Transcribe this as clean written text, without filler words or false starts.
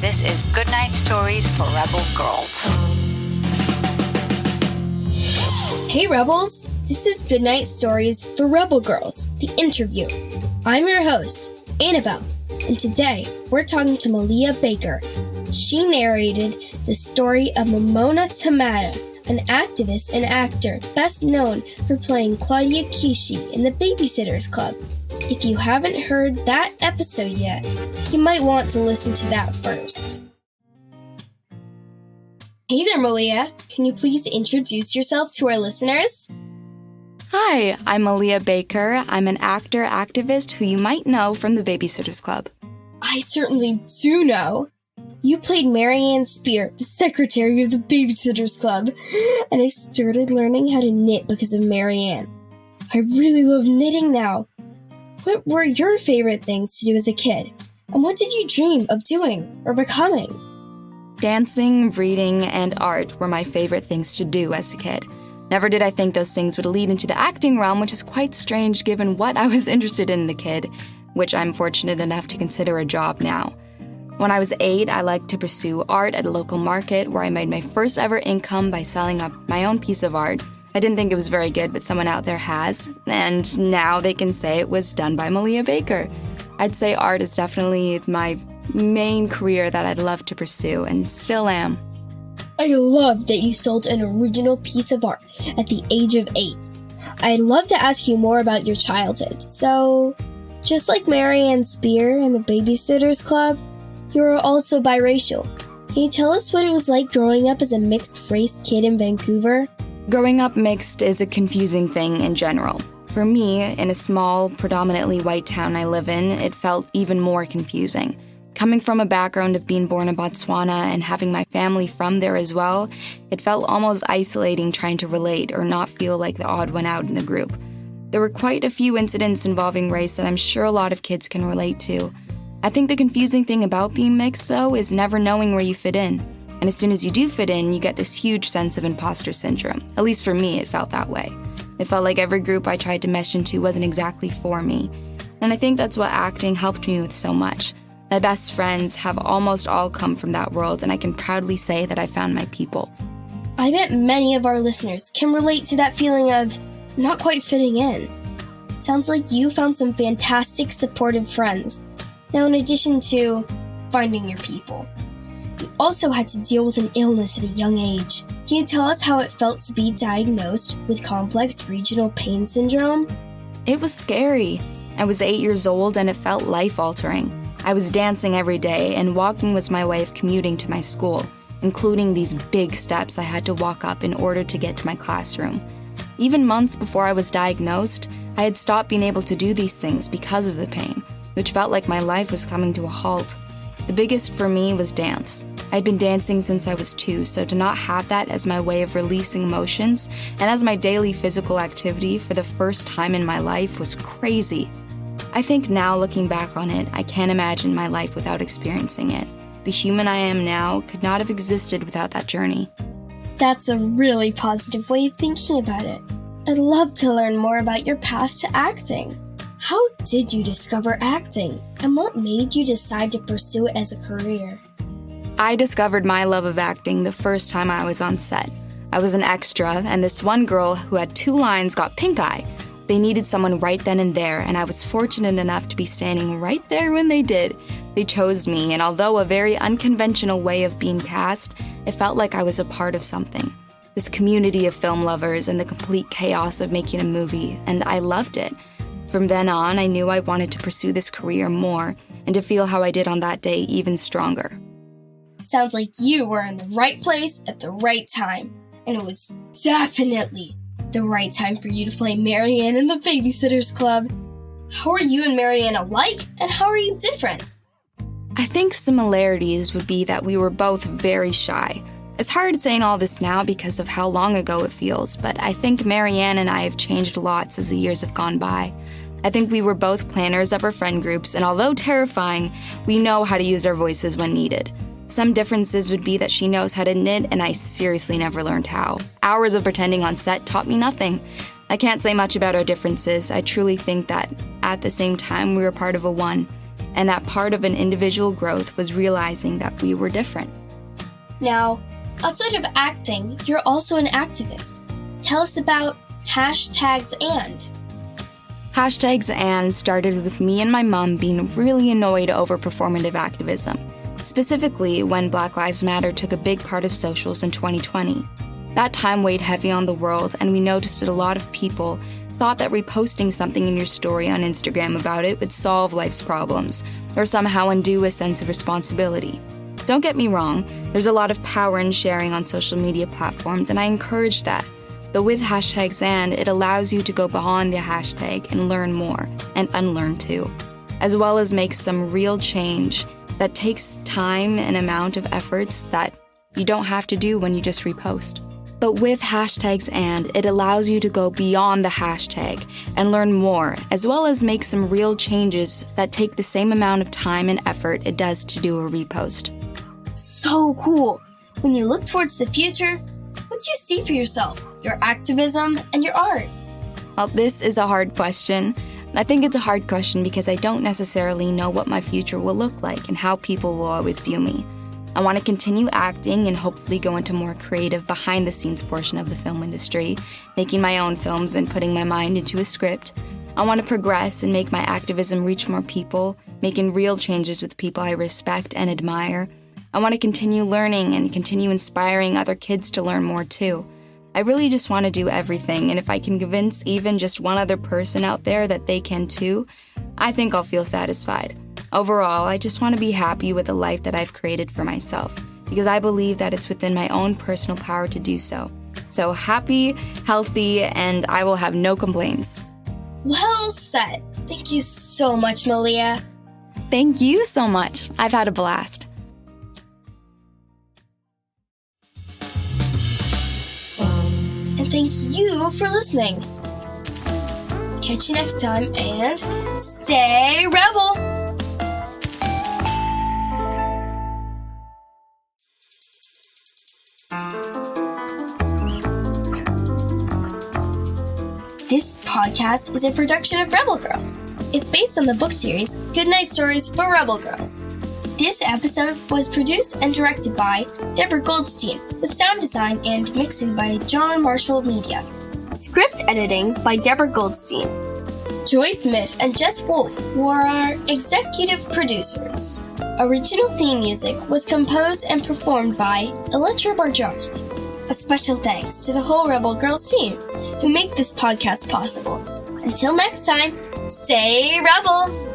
This is Goodnight Stories for Rebel Girls. Hey Rebels, this is Goodnight Stories for Rebel Girls, the interview. I'm your host, Annabelle, and today we're talking to Malia Baker. She narrated the story of Momona Tomato, an activist and actor best known for playing Claudia Kishi in the Babysitters Club. If you haven't heard that episode yet, you might want to listen to that first. Hey there, Malia. Can you please introduce yourself to our listeners? Hi, I'm Malia Baker. I'm an actor-activist who you might know from the Babysitters Club. I certainly do know. You played Marianne Spear, the secretary of the Babysitters Club, and I started learning how to knit because of Marianne. I really love knitting now. What were your favorite things to do as a kid? And what did you dream of doing or becoming? Dancing, reading, and art were my favorite things to do as a kid. Never did I think those things would lead into the acting realm, which is quite strange given what I was interested in as a kid, which I'm fortunate enough to consider a job now. When I was 8, I liked to pursue art at a local market where I made my first ever income by selling my own piece of art. I didn't think it was very good, but someone out there has, and now they can say it was done by Malia Baker. I'd say art is definitely my main career that I'd love to pursue, and still am. I love that you sold an original piece of art at the age of 8. I'd love to ask you more about your childhood. So, just like Marianne Spear and the Babysitters Club, you are also biracial. Can you tell us what it was like growing up as a mixed-race kid in Vancouver? Growing up mixed is a confusing thing in general. For me, in a small, predominantly white town I live in, it felt even more confusing. Coming from a background of being born in Botswana and having my family from there as well, it felt almost isolating trying to relate or not feel like the odd one out in the group. There were quite a few incidents involving race that I'm sure a lot of kids can relate to. I think the confusing thing about being mixed, though, is never knowing where you fit in. And as soon as you do fit in, you get this huge sense of imposter syndrome. At least for me, it felt that way. It felt like every group I tried to mesh into wasn't exactly for me. And I think that's what acting helped me with so much. My best friends have almost all come from that world, and I can proudly say that I found my people. I bet many of our listeners can relate to that feeling of not quite fitting in. Sounds like you found some fantastic supportive friends. Now, in addition to finding your people, you also had to deal with an illness at a young age. Can you tell us how it felt to be diagnosed with complex regional pain syndrome? It was scary. I was 8 years old and it felt life-altering. I was dancing every day and walking was my way of commuting to my school, including these big steps I had to walk up in order to get to my classroom. Even months before I was diagnosed, I had stopped being able to do these things because of the pain, which felt like my life was coming to a halt. The biggest for me was dance. I'd been dancing since I was 2, so to not have that as my way of releasing emotions and as my daily physical activity for the first time in my life was crazy. I think now, looking back on it, I can't imagine my life without experiencing it. The human I am now could not have existed without that journey. That's a really positive way of thinking about it. I'd love to learn more about your path to acting. How did you discover acting, and what made you decide to pursue it as a career? I discovered my love of acting the first time I was on set. I was an extra, and this one girl who had 2 lines got pink eye. They needed someone right then and there, and I was fortunate enough to be standing right there when they did. They chose me, and although a very unconventional way of being cast, it felt like I was a part of something. This community of film lovers and the complete chaos of making a movie, and I loved it. From then on, I knew I wanted to pursue this career more and to feel how I did on that day even stronger. Sounds like you were in the right place at the right time, and it was definitely the right time for you to play Marianne in the Babysitters Club. How are you and Marianne alike, and how are you different? I think similarities would be that we were both very shy. It's hard saying all this now because of how long ago it feels, but I think Marianne and I have changed lots as the years have gone by. I think we were both planners of our friend groups, and although terrifying, we know how to use our voices when needed. Some differences would be that she knows how to knit, and I seriously never learned how. Hours of pretending on set taught me nothing. I can't say much about our differences. I truly think that, at the same time, we were part of a one. and that part of an individual growth was realizing that we were different. Now, outside of acting, you're also an activist. Tell us about #and. #and started with me and my mom being really annoyed over performative activism, specifically when Black Lives Matter took a big part of socials in 2020. That time weighed heavy on the world, and we noticed that a lot of people thought that reposting something in your story on Instagram about it would solve life's problems, or somehow undo a sense of responsibility. Don't get me wrong, there's a lot of power in sharing on social media platforms, and I encourage that. But with #and, it allows you to go beyond the hashtag and learn more, and unlearn too, as well as make some real change that takes time and amount of efforts that you don't have to do when you just repost. But with #and, it allows you to go beyond the hashtag and learn more, as well as make some real changes that take the same amount of time and effort it does to do a repost. So cool! When you look towards the future, what do you see for yourself, your activism, and your art? Well, this is a hard question. I think it's a hard question because I don't necessarily know what my future will look like and how people will always view me. I want to continue acting and hopefully go into more creative behind-the-scenes portion of the film industry, making my own films and putting my mind into a script. I want to progress and make my activism reach more people, making real changes with people I respect and admire. I want to continue learning and continue inspiring other kids to learn more too. I really just want to do everything, and if I can convince even just one other person out there that they can too, I think I'll feel satisfied. Overall, I just want to be happy with the life that I've created for myself, because I believe that it's within my own personal power to do so. So happy, healthy, and I will have no complaints. Well said. Thank you so much, Malia. Thank you so much. I've had a blast. And thank you for listening. Catch you next time, and stay rebel! This podcast is a production of Rebel Girls. It's based on the book series Goodnight Stories for Rebel Girls. This episode was produced and directed by Deborah Goldstein, with sound design and mixing by John Marshall Media. Script editing by Deborah Goldstein. Joy Smith and Jess Wolfe were our executive producers. Original theme music was composed and performed by Elettra Bargiacchi. A special thanks to the whole Rebel Girls team who make this podcast possible. Until next time, stay rebel!